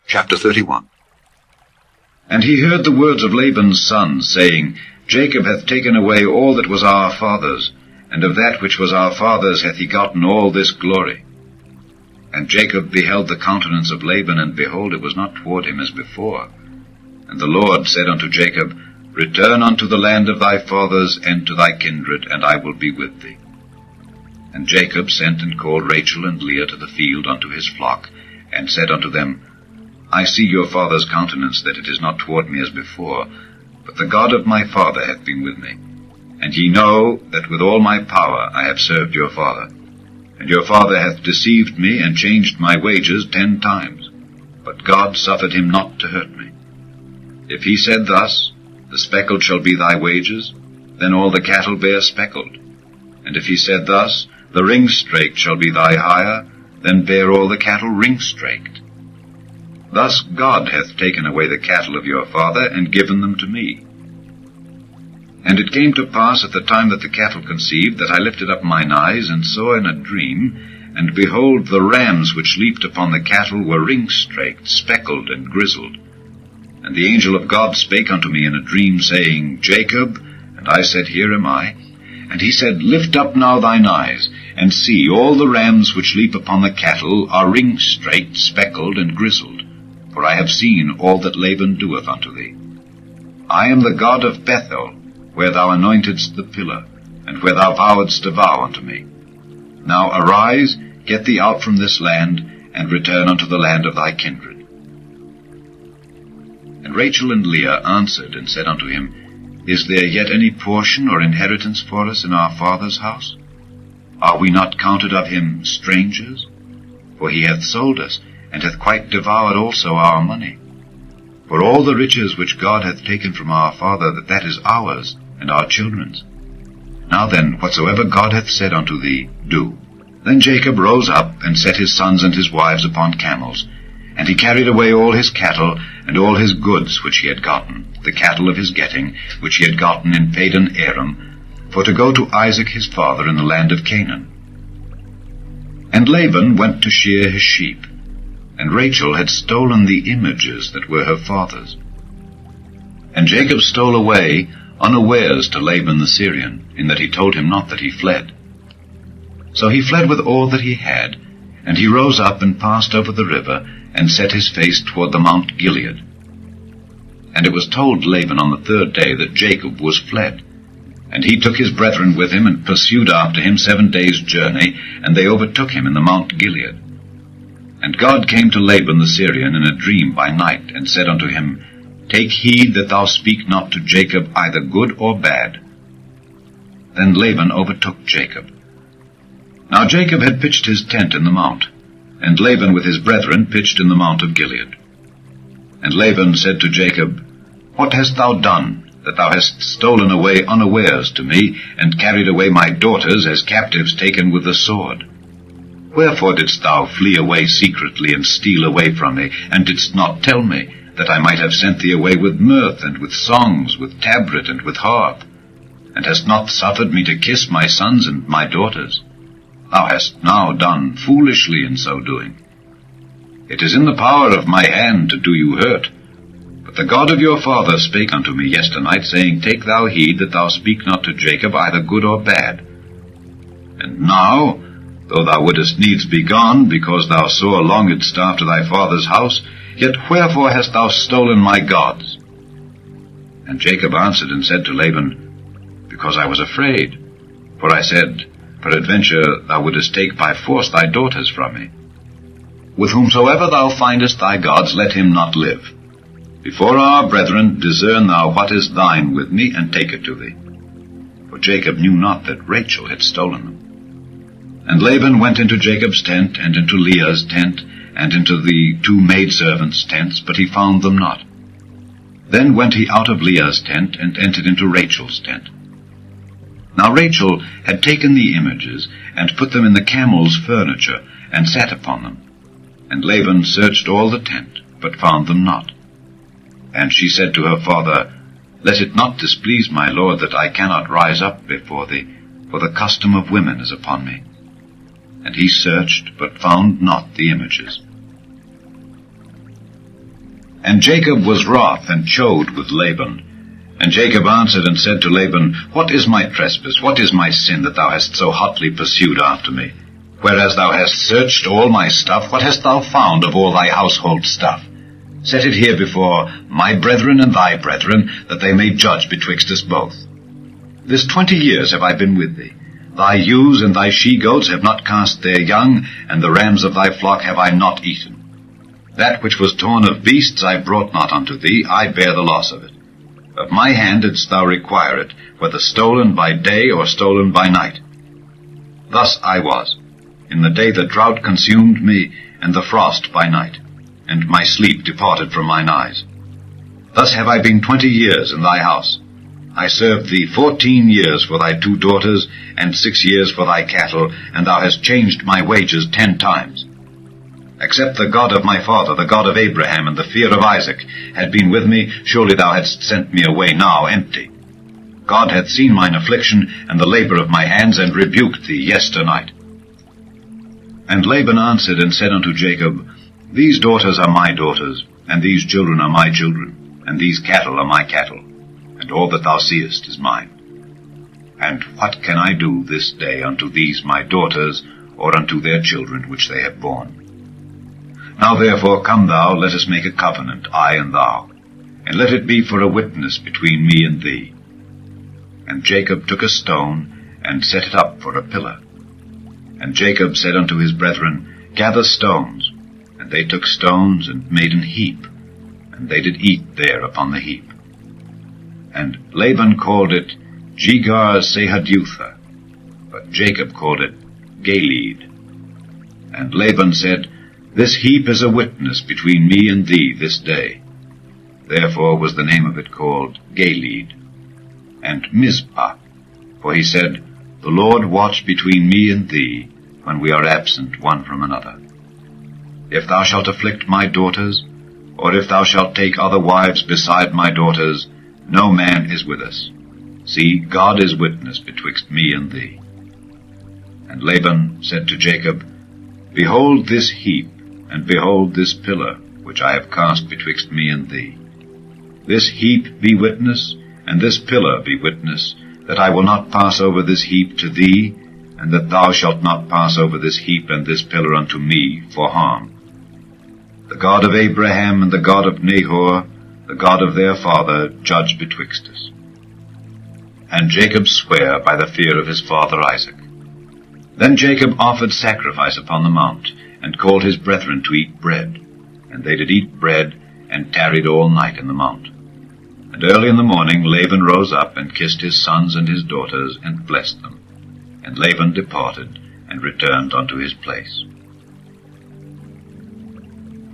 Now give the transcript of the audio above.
Chapter 31. And he heard the words of Laban's sons, saying, Jacob hath taken away all that was our father's, and of that which was our father's hath he gotten all this glory. And Jacob beheld the countenance of Laban, and behold, it was not toward him as before. And the Lord said unto Jacob, Return unto the land of thy fathers, and to thy kindred, and I will be with thee. And Jacob sent and called Rachel and Leah to the field unto his flock, and said unto them, I see your father's countenance, that it is not toward me as before, but the God of my father hath been with me. And ye know that with all my power I have served your father. And your father hath deceived me, and changed my wages 10 times. But God suffered him not to hurt me. If he said thus, The speckled shall be thy wages, then all the cattle bear speckled. And if he said thus, The ring-straked shall be thy hire, then bear all the cattle ring-straked. Thus God hath taken away the cattle of your father, and given them to me. And it came to pass at the time that the cattle conceived, that I lifted up mine eyes, and saw in a dream, and behold, the rams which leaped upon the cattle were ring-straked, speckled, and grizzled. And the angel of God spake unto me in a dream, saying, Jacob. And I said, Here am I. And he said, Lift up now thine eyes, and see, all the rams which leap upon the cattle are ring-straked, speckled, and grizzled. For I have seen all that Laban doeth unto thee. I am the God of Bethel, where thou anointedst the pillar, and where thou vowedst a vow unto me. Now arise, get thee out from this land, and return unto the land of thy kindred. And Rachel and Leah answered and said unto him, Is there yet any portion or inheritance for us in our father's house? Are we not counted of him strangers? For he hath sold us, and hath quite devoured also our money. For all the riches which God hath taken from our father, that is ours, and our children's. Now then, whatsoever God hath said unto thee, do. Then Jacob rose up, and set his sons and his wives upon camels, and he carried away all his cattle, and all his goods which he had gotten, the cattle of his getting, which he had gotten in Padan Aram, for to go to Isaac his father in the land of Canaan. And Laban went to shear his sheep, and Rachel had stolen the images that were her father's. And Jacob stole away unawares to Laban the Syrian, in that he told him not that he fled. So he fled with all that he had, and he rose up and passed over the river, and set his face toward the Mount Gilead. And it was told Laban on the 3rd day that Jacob was fled. And he took his brethren with him, and pursued after him 7 days' journey, and they overtook him in the Mount Gilead. And God came to Laban the Syrian in a dream by night, and said unto him, Take heed that thou speak not to Jacob either good or bad. Then Laban overtook Jacob. Now Jacob had pitched his tent in the mount, and Laban with his brethren pitched in the mount of Gilead. And Laban said to Jacob, What hast thou done, that thou hast stolen away unawares to me, and carried away my daughters as captives taken with the sword? Wherefore didst thou flee away secretly, and steal away from me, and didst not tell me, that I might have sent thee away with mirth, and with songs, with tabret, and with harp? And hast not suffered me to kiss my sons and my daughters? Thou hast now done foolishly in so doing. It is in the power of my hand to do you hurt. But the God of your father spake unto me yesternight, saying, Take thou heed that thou speak not to Jacob either good or bad. And now, though thou wouldest needs be gone, because thou sore longedst after thy father's house, yet wherefore hast thou stolen my gods? And Jacob answered and said to Laban, Because I was afraid. For I said, Peradventure thou wouldest take by force thy daughters from me. With whomsoever thou findest thy gods, let him not live. Before our brethren discern thou what is thine with me, and take it to thee. For Jacob knew not that Rachel had stolen them. And Laban went into Jacob's tent, and into Leah's tent, and into the 2 maidservants' tents, but he found them not. Then went he out of Leah's tent, and entered into Rachel's tent. Now Rachel had taken the images, and put them in the camel's furniture, and sat upon them. And Laban searched all the tent, but found them not. And she said to her father, Let it not displease my lord that I cannot rise up before thee, for the custom of women is upon me. And he searched, but found not the images. And Jacob was wroth and chode with Laban. And Jacob answered and said to Laban, What is my trespass? What is my sin that thou hast so hotly pursued after me? Whereas thou hast searched all my stuff, what hast thou found of all thy household stuff? Set it here before my brethren and thy brethren, that they may judge betwixt us both. This 20 years have I been with thee. Thy ewes and thy she-goats have not cast their young, and the rams of thy flock have I not eaten. That which was torn of beasts I brought not unto thee, I bear the loss of it. Of my hand didst thou require it, whether stolen by day or stolen by night. Thus I was, in the day the drought consumed me, and the frost by night, and my sleep departed from mine eyes. Thus have I been 20 years in thy house. I served thee 14 years for thy 2 daughters, and 6 years for thy cattle, and thou hast changed my wages 10 times. Except the God of my father, the God of Abraham, and the fear of Isaac, had been with me, surely thou hadst sent me away now empty. God hath seen mine affliction, and the labor of my hands, and rebuked thee yesternight. And Laban answered and said unto Jacob, These daughters are my daughters, and these children are my children, and these cattle are my cattle, and all that thou seest is mine. And what can I do this day unto these my daughters, or unto their children which they have borne? Now therefore come thou, let us make a covenant, I and thou, and let it be for a witness between me and thee. And Jacob took a stone, and set it up for a pillar. And Jacob said unto his brethren, Gather stones. And they took stones, and made an heap, and they did eat there upon the heap. And Laban called it Jegar-sahadutha, but Jacob called it Galeed. And Laban said, This heap is a witness between me and thee this day. Therefore was the name of it called Galeed. And Mizpah, for he said, The Lord watch between me and thee, when we are absent one from another. If thou shalt afflict my daughters, or if thou shalt take other wives beside my daughters, no man is with us. See, God is witness betwixt me and thee. And Laban said to Jacob, Behold this heap, and behold this pillar, which I have cast betwixt me and thee. This heap be witness, and this pillar be witness, that I will not pass over this heap to thee, and that thou shalt not pass over this heap and this pillar unto me for harm. The God of Abraham and the God of Nahor, the God of their father, judge betwixt us. And Jacob sware by the fear of his father Isaac. Then Jacob offered sacrifice upon the mount, and called his brethren to eat bread. And they did eat bread, and tarried all night in the mount. And early in the morning Laban rose up, and kissed his sons and his daughters, and blessed them. And Laban departed, and returned unto his place.